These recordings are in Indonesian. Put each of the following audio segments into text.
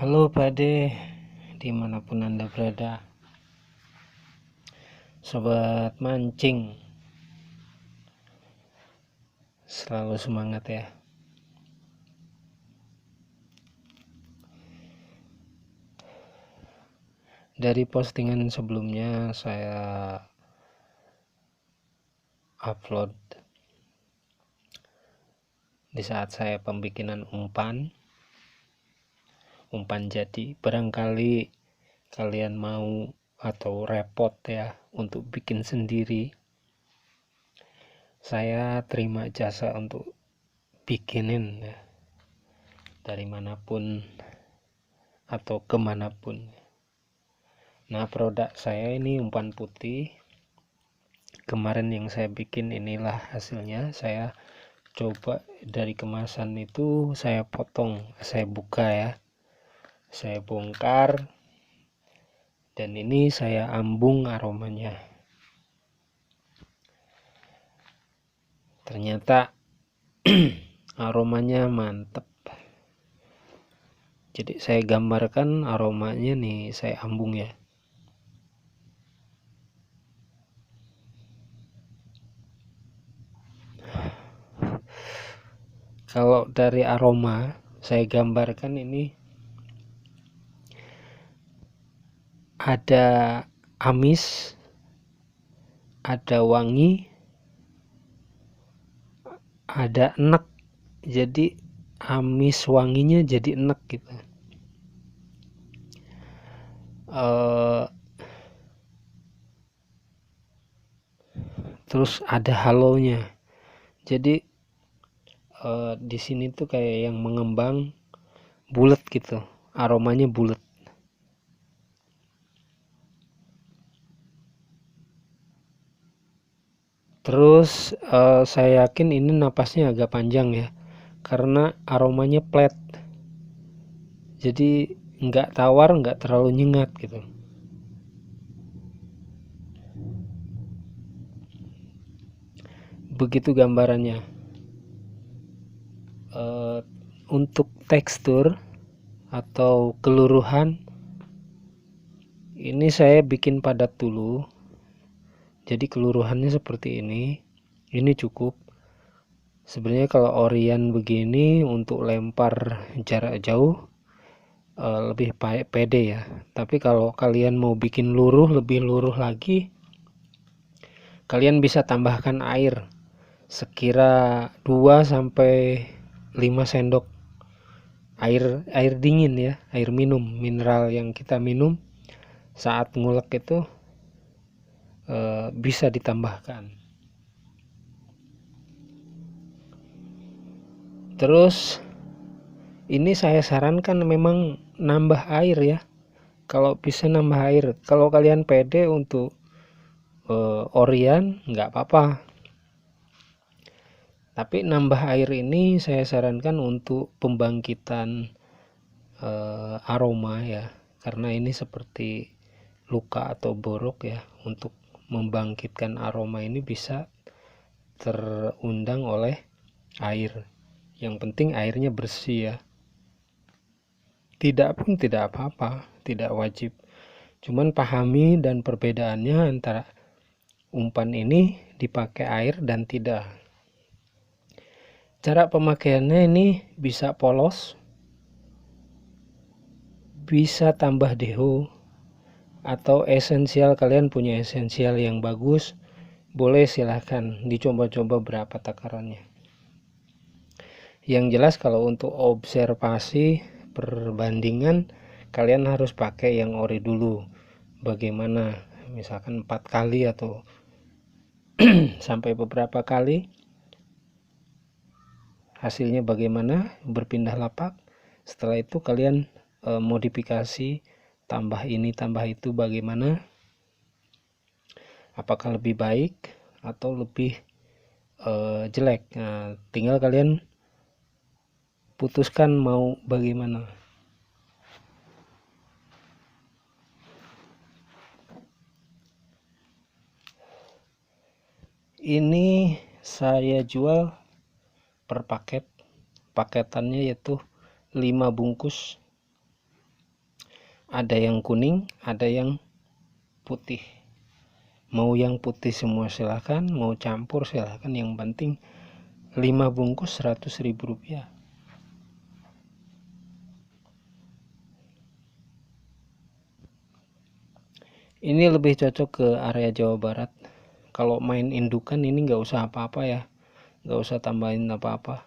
Halo Pade, dimanapun Anda berada, sobat mancing, selalu semangat ya. Dari postingan sebelumnya saya upload di saat saya pembikinan umpan jadi. Barangkali kalian mau atau repot ya untuk bikin sendiri, saya terima jasa untuk bikinin ya, dari manapun atau kemanapun. Nah, produk saya ini umpan putih. Kemarin yang saya bikin inilah hasilnya. Saya coba dari kemasan itu saya potong, saya buka ya, saya bongkar, dan ini saya ambung aromanya. Ternyata aromanya mantep. Jadi saya gambarkan aromanya nih, saya ambung ya. Kalau dari aroma saya gambarkan ini ada amis, ada wangi, ada enek. Jadi amis wanginya jadi enek gitu. Terus ada halonya. Jadi di sini tuh kayak yang mengembang bulat gitu, aromanya bulat. Terus saya yakin ini napasnya agak panjang ya, karena aromanya flat. Jadi nggak tawar, nggak terlalu nyengat gitu. Begitu gambarannya. Untuk tekstur atau keluruhan, ini saya bikin padat dulu. Jadi keluruhannya seperti ini cukup. Sebenarnya kalau Orion begini untuk lempar jarak jauh lebih pede ya. Tapi kalau kalian mau bikin lebih luruh lagi, kalian bisa tambahkan air sekira 2 sampai 5 sendok air dingin ya, air minum mineral yang kita minum saat ngulek itu bisa ditambahkan. Terus ini saya sarankan memang nambah air ya, kalau bisa nambah air. Kalau kalian pede untuk Orion nggak apa-apa, tapi nambah air ini saya sarankan untuk pembangkitan aroma ya, karena ini seperti luka atau borok ya. Untuk membangkitkan aroma ini bisa terundang oleh air. Yang penting airnya bersih ya. Tidak pun tidak apa-apa, tidak wajib. Cuman pahami dan perbedaannya antara umpan ini dipakai air dan tidak. Cara pemakaiannya ini bisa polos, bisa tambah deho, atau esensial. Kalian punya esensial yang bagus, boleh silahkan dicoba-coba berapa takarannya. Yang jelas kalau untuk observasi perbandingan, kalian harus pakai yang ori dulu. Bagaimana misalkan 4 kali atau sampai beberapa kali, hasilnya bagaimana, berpindah lapak. Setelah itu kalian modifikasi, tambah ini tambah itu, bagaimana, apakah lebih baik atau lebih jelek. Nah, tinggal kalian putuskan mau bagaimana. Ini saya jual per paket, paketannya yaitu 5 bungkus ada yang kuning, ada yang putih. Mau yang putih semua silahkan, mau campur silahkan, yang penting 5 bungkus 100.000 rupiah. Ini lebih cocok ke area Jawa Barat. Kalau main indukan ini nggak usah apa-apa ya, nggak usah tambahin apa-apa.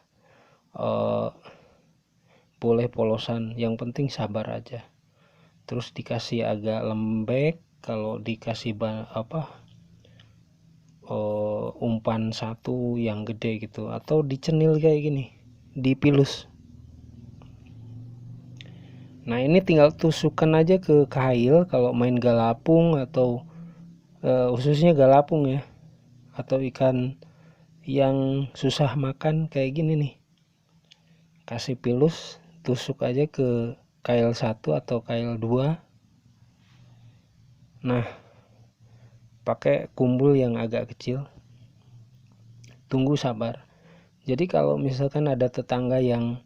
Boleh polosan, yang penting sabar aja. Terus dikasih agak lembek, kalau dikasih umpan satu yang gede gitu, atau dicenil kayak gini, dipilus. Nah ini tinggal tusukkan aja ke kail kalau main galapung, atau khususnya galapung ya, atau ikan yang susah makan kayak gini nih, kasih pilus, tusuk aja ke kail 1 atau kail 2. Nah pakai kumbul yang agak kecil, tunggu sabar. Jadi kalau misalkan ada tetangga yang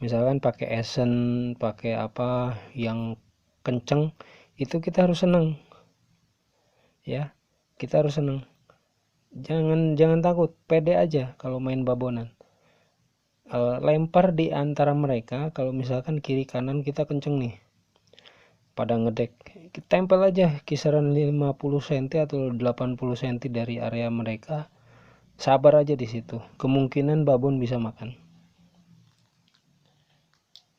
misalkan pakai esen, pakai apa yang kenceng, itu kita harus seneng ya, kita harus seneng. Jangan takut, pede aja kalau main babonan. Lempar di antara mereka, kalau misalkan kiri kanan kita kenceng nih, pada ngedek, tempel aja kisaran 50 cm atau 80 cm dari area mereka. Sabar aja di situ, kemungkinan babon bisa makan.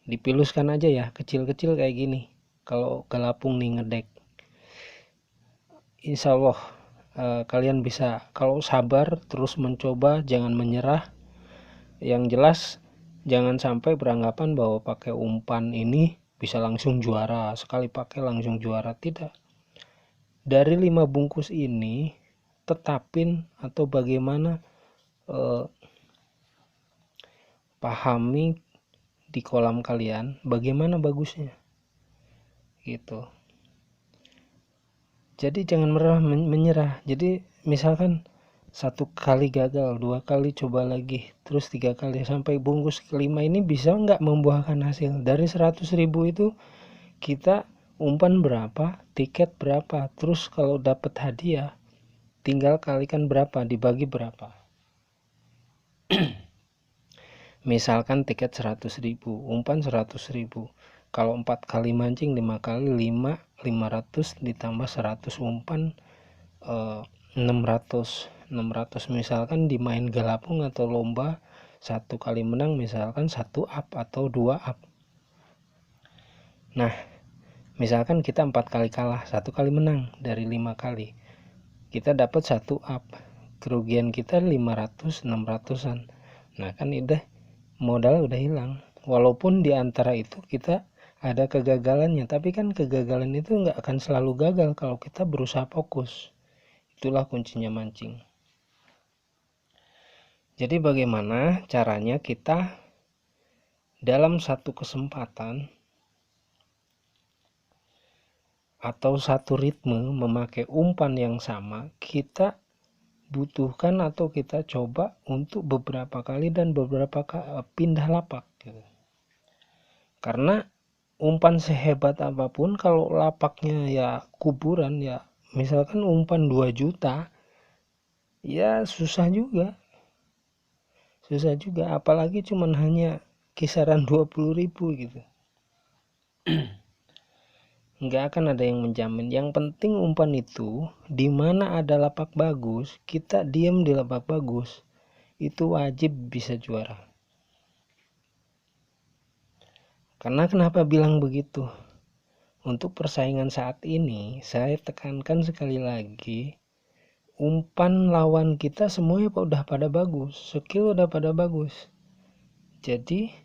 Dipiluskan aja ya, kecil-kecil kayak gini. Kalau galapung nih ngedek, insya Allah kalian bisa. Kalau sabar terus mencoba, jangan menyerah. Yang jelas jangan sampai beranggapan bahwa pakai umpan ini bisa langsung juara, sekali pakai langsung juara. Tidak. Dari 5 bungkus ini tetapin atau bagaimana, pahami di kolam kalian bagaimana bagusnya gitu. Jadi jangan menyerah. Jadi misalkan 1 kali gagal, 2 kali coba lagi, terus 3 kali, sampai bungkus kelima ini bisa nggak membuahkan hasil. Dari 100.000 itu kita umpan berapa, tiket berapa, terus kalau dapat hadiah tinggal kalikan berapa, dibagi berapa. Misalkan tiket 100.000, umpan 100.000, kalau 4 kali mancing 5 kali 500 ditambah 100 umpan, 600. Misalkan di main galapung atau lomba, 1 kali menang misalkan 1 up atau 2 up. Nah misalkan kita 4 kali kalah, 1 kali menang dari 5 kali, kita dapat 1 up, kerugian kita 500, 600-an. Nah kan udah, modal udah hilang. Walaupun di antara itu kita ada kegagalannya, tapi kan kegagalan itu nggak akan selalu gagal kalau kita berusaha fokus. Itulah kuncinya mancing. Jadi bagaimana caranya kita dalam satu kesempatan atau satu ritme memakai umpan yang sama, kita butuhkan atau kita coba untuk beberapa kali dan beberapa pindah lapak gitu. Karena umpan sehebat apapun, kalau lapaknya ya kuburan, ya misalkan umpan 2 juta ya susah juga, apalagi cuman hanya kisaran 20.000 gitu. Nggak akan ada yang menjamin. Yang penting umpan itu di mana ada lapak bagus, kita diam di lapak bagus, itu wajib bisa juara. Karena kenapa bilang begitu? Untuk persaingan saat ini, saya tekankan sekali lagi, umpan lawan kita semuanya udah pada bagus, skill udah pada bagus. Jadi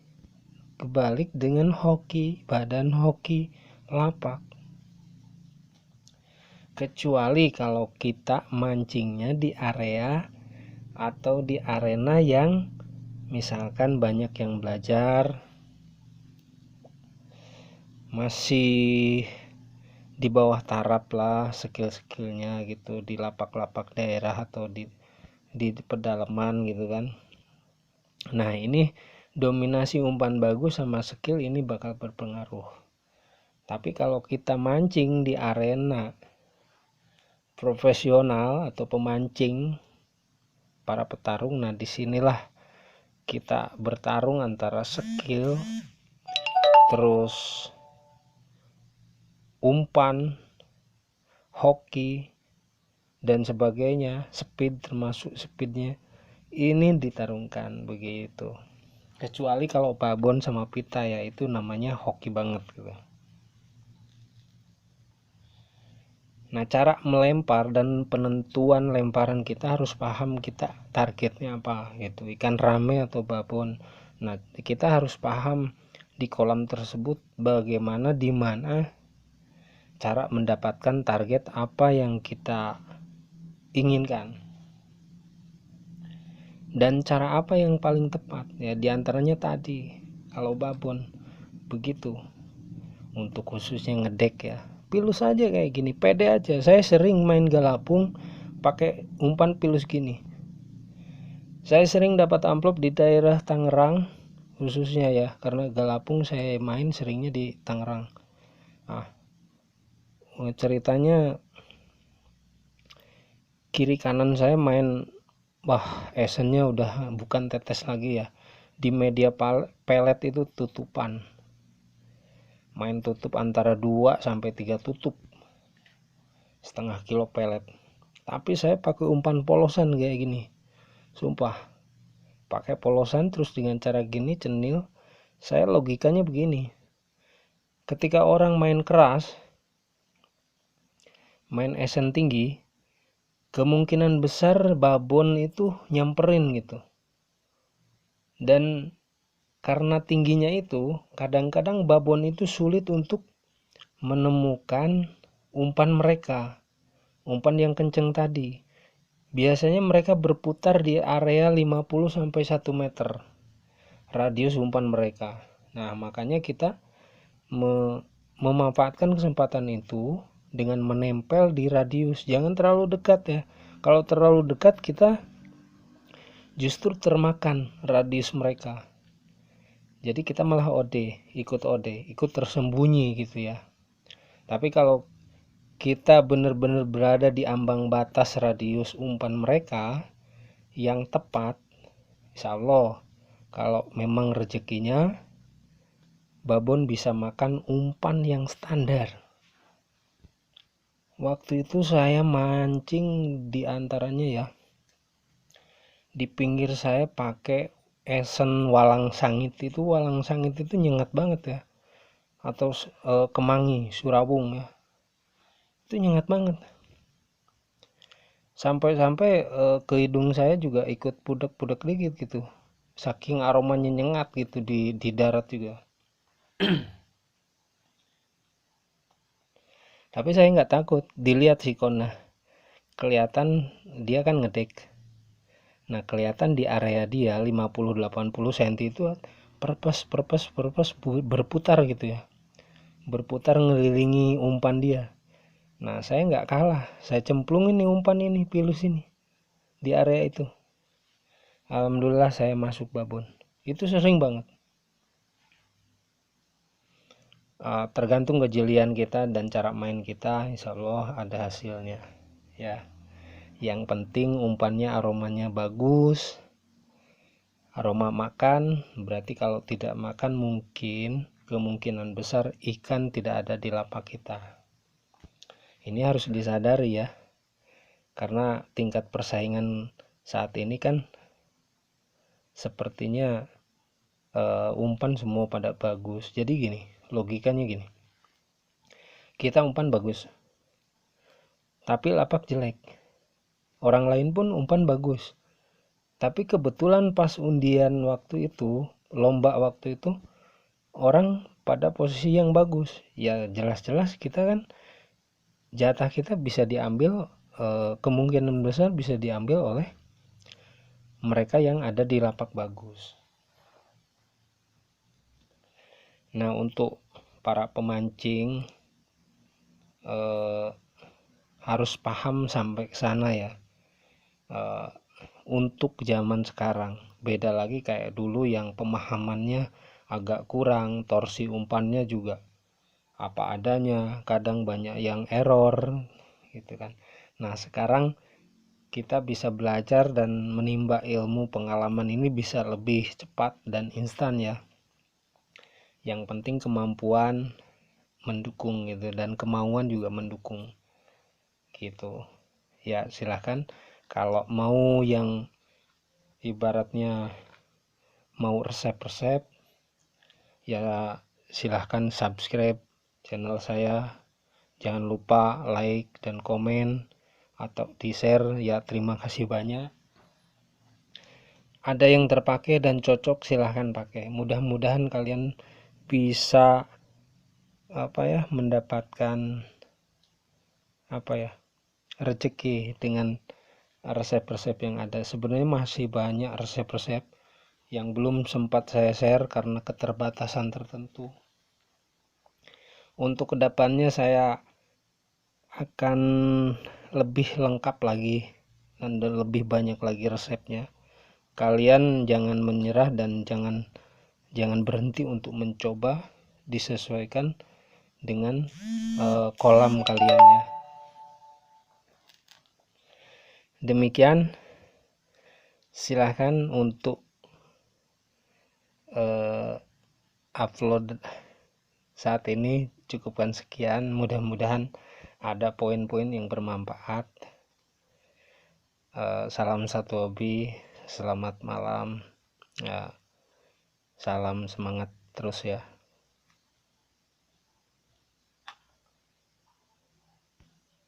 kebalik dengan hoki, badan hoki, lapak. Kecuali kalau kita mancingnya di area atau di arena yang misalkan banyak yang belajar, masih di bawah taraf lah skill-skillnya gitu, di lapak-lapak daerah atau di pedalaman gitu kan. Nah ini dominasi umpan bagus sama skill ini bakal berpengaruh. Tapi kalau kita mancing di arena profesional atau pemancing, para petarung, nah disinilah kita bertarung antara skill, terus umpan, hoki, dan sebagainya, speed, termasuk speednya, ini ditarungkan begitu. Kecuali kalau babon sama pita, ya itu namanya hoki banget gitu. Nah, cara melempar dan penentuan lemparan kita harus paham kita targetnya apa gitu, ikan rame atau babon. Nah, kita harus paham di kolam tersebut bagaimana, di mana cara mendapatkan target apa yang kita inginkan. Dan cara apa yang paling tepat? Ya, diantaranya tadi, kalau babon begitu. Untuk khususnya ngedek ya, pilus aja kayak gini, pede aja. Saya sering main galapung pakai umpan pilus gini. Saya sering dapat amplop di daerah Tangerang khususnya ya, karena galapung saya main seringnya di Tangerang. Nah, ceritanya kiri kanan saya main, wah, esennya udah bukan tetes lagi ya. Di media pelet itu tutupan, main tutup antara 2 sampai 3 tutup, setengah kilo pelet. Tapi saya pakai umpan polosan kayak gini, sumpah, pakai polosan terus dengan cara gini, cenil. Saya logikanya begini, ketika orang main keras, main esen tinggi, kemungkinan besar babon itu nyamperin gitu. Dan karena tingginya itu, kadang-kadang babon itu sulit untuk menemukan umpan mereka, umpan yang kenceng tadi. Biasanya mereka berputar di area 50 sampai 1 meter radius umpan mereka. Nah, makanya kita memanfaatkan kesempatan itu dengan menempel di radius. Jangan terlalu dekat ya. Kalau terlalu dekat kita justru termakan radius mereka. Jadi kita malah ikut tersembunyi gitu ya. Tapi kalau kita benar-benar berada di ambang batas radius umpan mereka yang tepat, insya Allah kalau memang rezekinya, babon bisa makan umpan yang standar. Waktu itu saya mancing di antaranya ya, di pinggir saya pakai esen walang sangit. Walang sangit itu nyengat banget ya, atau kemangi surawung ya, itu nyengat banget. Sampai-sampai ke hidung saya juga ikut pudek-pudek dikit gitu, saking aromanya nyengat gitu di darat juga. Tapi saya nggak takut, dilihat si kona, kelihatan dia kan ngedek. Nah, kelihatan di area dia 50-80 cm itu perpes berputar gitu ya, berputar ngelilingi umpan dia. Nah, saya nggak kalah, saya cemplungin nih umpan ini, pilus ini di area itu. Alhamdulillah saya masuk babon. Itu sering banget. Tergantung kejelian kita dan cara main kita, insya Allah ada hasilnya ya. Yang penting umpannya aromanya bagus, aroma makan. Berarti kalau tidak makan, mungkin kemungkinan besar ikan tidak ada di lapak kita. Ini harus disadari ya, karena tingkat persaingan saat ini kan sepertinya umpan semua pada bagus. Jadi gini, logikanya gini, kita umpan bagus tapi lapak jelek, orang lain pun umpan bagus, tapi kebetulan pas undian waktu itu, lomba waktu itu, orang pada posisi yang bagus, ya jelas-jelas kita kan jatah kita bisa diambil, kemungkinan besar bisa diambil oleh mereka yang ada di lapak bagus. Nah, untuk para pemancing harus paham sampai ke sana ya. Untuk zaman sekarang beda lagi kayak dulu yang pemahamannya agak kurang, torsi umpannya juga apa adanya, kadang banyak yang error gitu kan. Nah, sekarang kita bisa belajar dan menimba ilmu pengalaman ini bisa lebih cepat dan instan ya. Yang penting kemampuan mendukung gitu, dan kemauan juga mendukung gitu. Ya silahkan kalau mau yang ibaratnya mau resep-resep ya silahkan subscribe channel saya. Jangan lupa like dan komen atau di share ya. Terima kasih banyak. Ada yang terpakai dan cocok silahkan pakai. Mudah-mudahan kalian bisa mendapatkan rezeki dengan resep-resep yang ada. Sebenarnya masih banyak resep-resep yang belum sempat saya share karena keterbatasan tertentu. Untuk kedepannya saya akan lebih lengkap lagi dan lebih banyak lagi resepnya. Kalian jangan menyerah dan jangan berhenti untuk mencoba, disesuaikan dengan kolam kalian ya. Demikian, silahkan untuk upload saat ini cukupkan sekian. Mudah-mudahan ada poin-poin yang bermanfaat. Salam satu hobi, selamat malam ya, salam semangat terus ya.